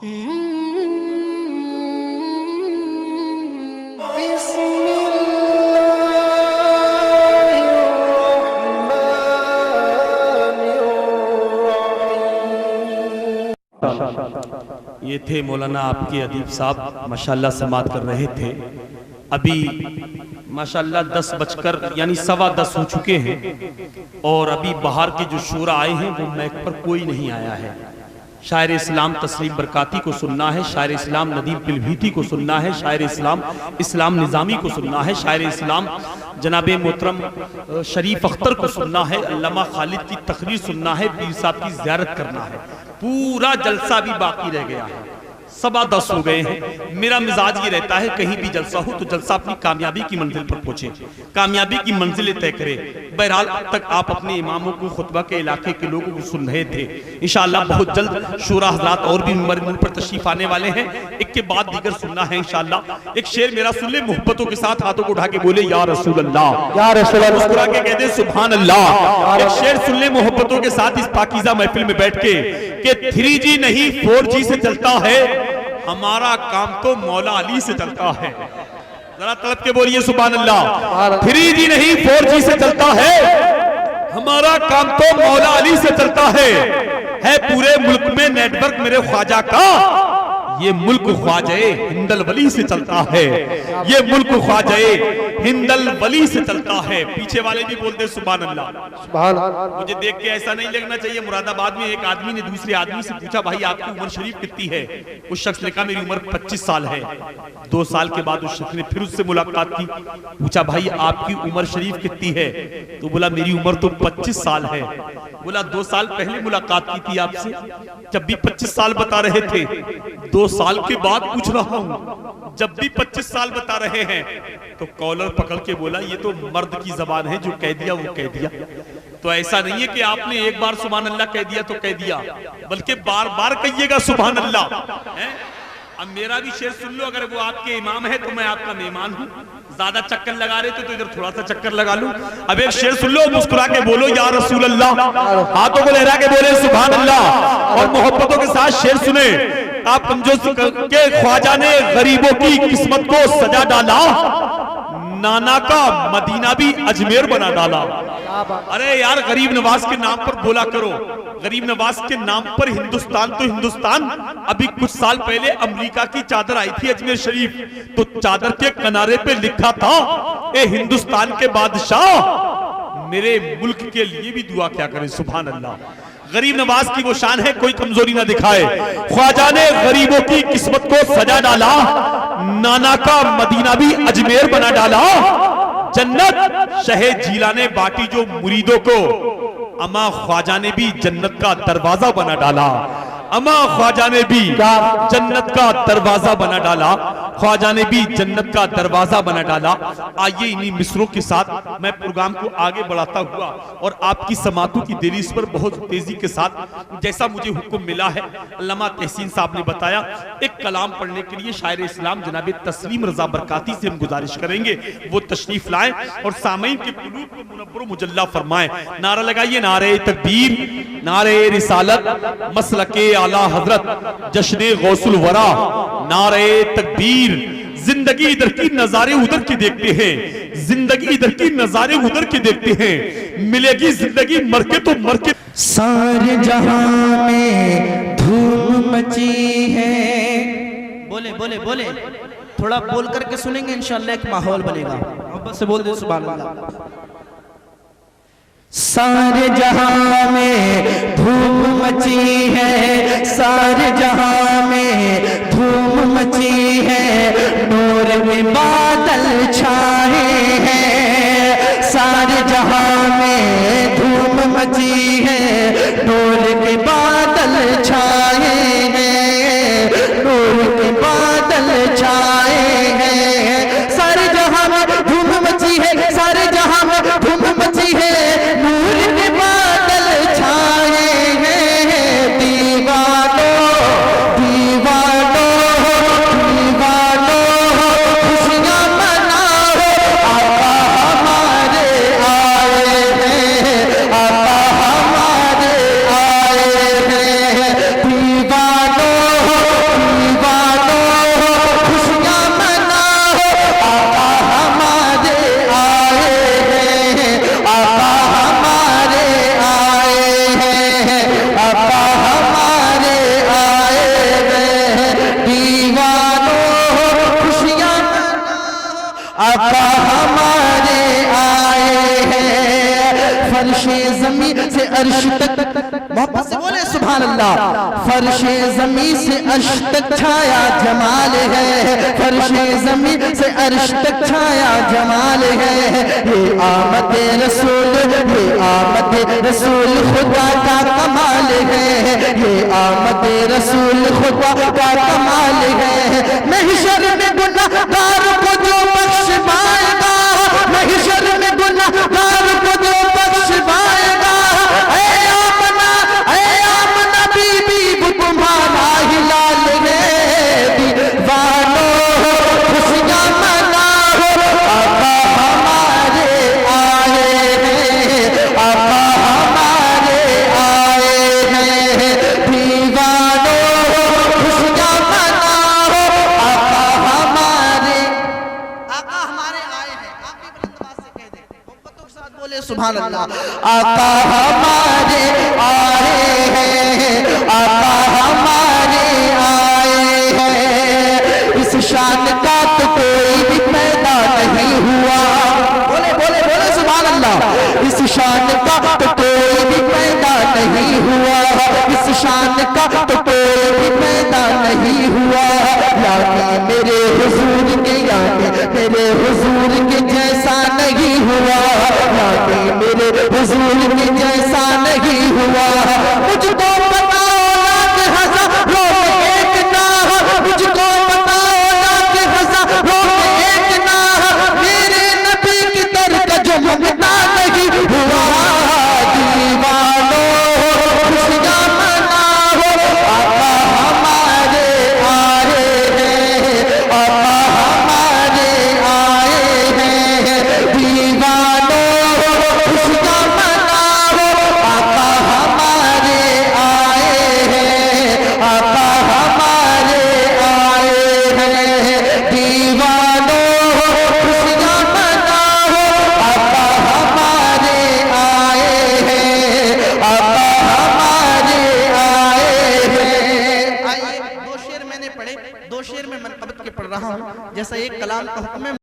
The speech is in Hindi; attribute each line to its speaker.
Speaker 1: ये थे मौलाना आपके अदीब साहब, माशाल्लाह समात कर रहे थे। अभी माशाल्लाह 10 बजकर यानी 10:15 हो चुके हैं और अभी बाहर के जो शोरा आए हैं वो मैक पर कोई नहीं आया है। शायर इस्लाम तस्लीम बरकाती को सुनना है, शायर इस्लाम नदीम पिलभीती को सुनना है, शायर इस्लाम इस्लाम निज़ामी को सुनना है, शायर इस्लाम जनाबे मोहतरम शरीफ अख्तर को सुनना है, अल्लामा खालिद की तकरीर सुनना है, पीर साहब की ज़ियारत करना है। पूरा जलसा भी बाकी रह गया है, 10:15 हो गए हैं। मेरा मिजाज ये रहता है कहीं भी जलसा हो तो जलसा अपनी कामयाबी की मंजिल पर पहुंचे, कामयाबी की मंजिलें तय करे। बहरहाल अब तक आप अपने इमामों को खुतबा के इलाके के लोगों को सुन रहे थे। इंशाअल्लाह बहुत जल्द शूरा हजरात और भी मुंबर पर तशरीफ आने वाले हैं, एक के बाद दीगर सुनना है इंशाअल्लाह। एक शेर मेरा सुन ले, मोहब्बतों के साथ हाथों को उठा के बोले या रसूल अल्लाह, या रसूल अल्लाह, मुस्कुरा के कह दे सुभान अल्लाह। एक शेर सुन ले मोहब्बतों के साथ इस पाकीज़ा महफिल में बैठ के कि 3G नहीं 4G से चलता है, हमारा काम तो मौला अली से चलता है। जरा तड़प के बोलिए सुभान अल्लाह। 3G नहीं 4G से चलता है, हमारा काम तो मौला अली से चलता है पूरे मुल्क में नेटवर्क मेरे ख्वाजा का, ये मुल्क ख्वाजे हिंदल वली से चलता है, ये मुल्क ख्वाजे हिंदल वली से चलता है। पीछे वाले भी बोलते सुभान अल्लाह, सुभान अल्लाह। मुझे देख के ऐसा नहीं लगना चाहिए। मुरादाबाद में एक आदमी ने दूसरे आदमी से पूछा भाई आपकी उम्र शरीफ कितनी है? उस शख्स ने कहा मेरी उम्र 25 साल है। 2 साल के बाद उस शख्स ने फिर उससे मुलाकात की, पूछा भाई आपकी उम्र शरीफ कितनी है? तो बोला मेरी उम्र तो 25 साल है। बोला 2 साल पहले मुलाकात की थी आपसे, जब भी 25 साल बता रहे थे। 2 साल के बाद पूछ रहा हूं, जब भी 25 साल बता रहे हैं। तो कॉलर पकड़ के बोला ये तो मर्द की जबान है, जो कह दिया वो कह दिया। तो ऐसा नहीं है कि आपने एक बार सुभान अल्लाह कह दिया तो कह दिया, बल्कि बार बार कहिएगा सुभान अल्लाह। अब मेरा भी शेर सुन लो, अगर वो आपके इमाम है तो मैं आपका मेहमान हूँ। ज्यादा चक्कर लगा रहे थे तो इधर थोड़ा सा चक्कर लगा लूं। अब एक शेर सुन लो, मुस्कुरा के बोलो या रसूल अल्लाह, हाथों को लहरा के बोले सुभान अल्लाह। और मोहब्बतों के साथ शेर सुने आप कमजोर के ख्वाजा ने गरीबों की किस्मत को सजा डाला, नाना का मदीना भी अजमेर बना डाला। अरे यार गरीब नवाज के नाम पर बोला करो, गरीब नवाज के नाम पर हिंदुस्तान तो हिंदुस्तान। अभी कुछ साल पहले अमेरिका की चादर आई थी अजमेर शरीफ, तो चादर के किनारे पे लिखा था ए हिंदुस्तान के बादशाह मेरे मुल्क के लिए भी दुआ क्या करें। सुभान अल्लाह। गरीब नवाज की वो शान है कोई कमजोरी ना दिखाए। ख्वाजा ने गरीबों की किस्मत को सजा डाला, नाना का मदीना भी अजमेर बना डाला। जन्नत शहे जीला ने बांटी जो मुरीदों को, अमा ख्वाजा ने भी जन्नत का दरवाजा बना डाला। अमा ख्वाजा ने भी जन्नत का दरवाजा बना डाला, ख्वाजा ने भी जन्नत का दरवाजा बना डाला। आइए इन्हीं मिसरों के साथ मैं प्रोग्राम को आगे बढ़ाता हुआ और आपकी समातों की दहलीज पर बहुत तेजी के साथ जैसा मुझे हुक्म मिला है, अल्लामा तहसीन साहब ने बताया, एक कलाम पढ़ने के लिए शायर इस्लाम जनाब तस्लीम रजा बरकाती से हम गुजारिश करेंगे वो तशरीफ लाएं और सामईन के कुलूब को मुनव्वर मुजल्ला फरमाएं। नारा लगाइए, नारे तकबीर, नारे रिसालत, मसलके आला हजरत, जश्ने गौसुल वरा, नारे तकबीर। जिंदगी इधर की नजारे उधर के देखते हैं, जिंदगी इधर की नजारे उधर के देखते हैं, मिलेगी जिंदगी मर के तो मर के।
Speaker 2: सारे जहां में धूम मची है। बोले बोले बोले, थोड़ा बोल करके सुनेंगे इंशाल्लाह, एक माहौल बनेगा। मोहब्बत से बोल दे सुभान अल्लाह। सारे जहां में धूम मची है, सारे जहां में धूम मची है, नूर में बादल छाए हैं। सारे जहां में धूम मची है, नूर के बादल छाए हैं, नूर के बादल छाए हैं। सारे जहां में धूम मची है, सारे जहां में धूम मची है, ज़मीं से अर्श तक, मोहब्बत से बोले सुभान अल्लाह। फर्शे ज़मीं से अर्श तक छाया जमाल है, फर्शे ज़मीं से अर्श तक छाया जमाल है। ये आमद रसूल, ये आमद रसूल खुदा का कमाल है, ये आमद रसूल खुदा का कमाल है। महशर में गुनहगार को जो बख्श पाएगा, महशर में गुनहगार को जो बख्श पाएगा, ऐ आमना बीबी वो तुम्हारा ही लाल है। दीवानो खुशियां मनाओ, आका हमारे आए हैं, आका हमारे आए हैं। दीवानो खुशियां मनाओ, आका हमारे आए हैं। आप भी बुलंद आवाज से कह दें, मोहब्बतों के साथ बोले सुभान अल्लाह। आका हमारे आए हैं, आका हमारे आए हैं। इस शान का तो कोई भी पैदा नहीं हुआ, बोले बोले बोले सुभान अल्लाह। इस शान का तो कोई भी पैदा नहीं हुआ, इस शान का तो कोई भी पैदा नहीं हुआ। यानी मेरे हुजूर के, यानी मेरे हुजूर के जैसा नहीं हुआ, यानी मेरे हुजूर के जैसा नहीं हुआ। मुझको बताओ लाख हज़ारों में एक ना, मुझको बताओ लाख हज़ारों में एक ना, मेरे नबी की दर का जो मुमता नहीं हुआ। दीवानो खुशियां मनाओ, आका हमारे आए हैं, आका हमारे आए हैं। दीवानो खुशियां मनाओ, आका हमारे आए हैं, आका हमारे आए हैं। दीवानो खुशियां मनाओ, आका हमारे आए हैं, आका हमारे आए हैं। आइए, दो शेर मैंने पढ़े, दो शेर में मनक़बत के पढ़ रहा हूँ। जैसा एक कलाम का हुक्म है।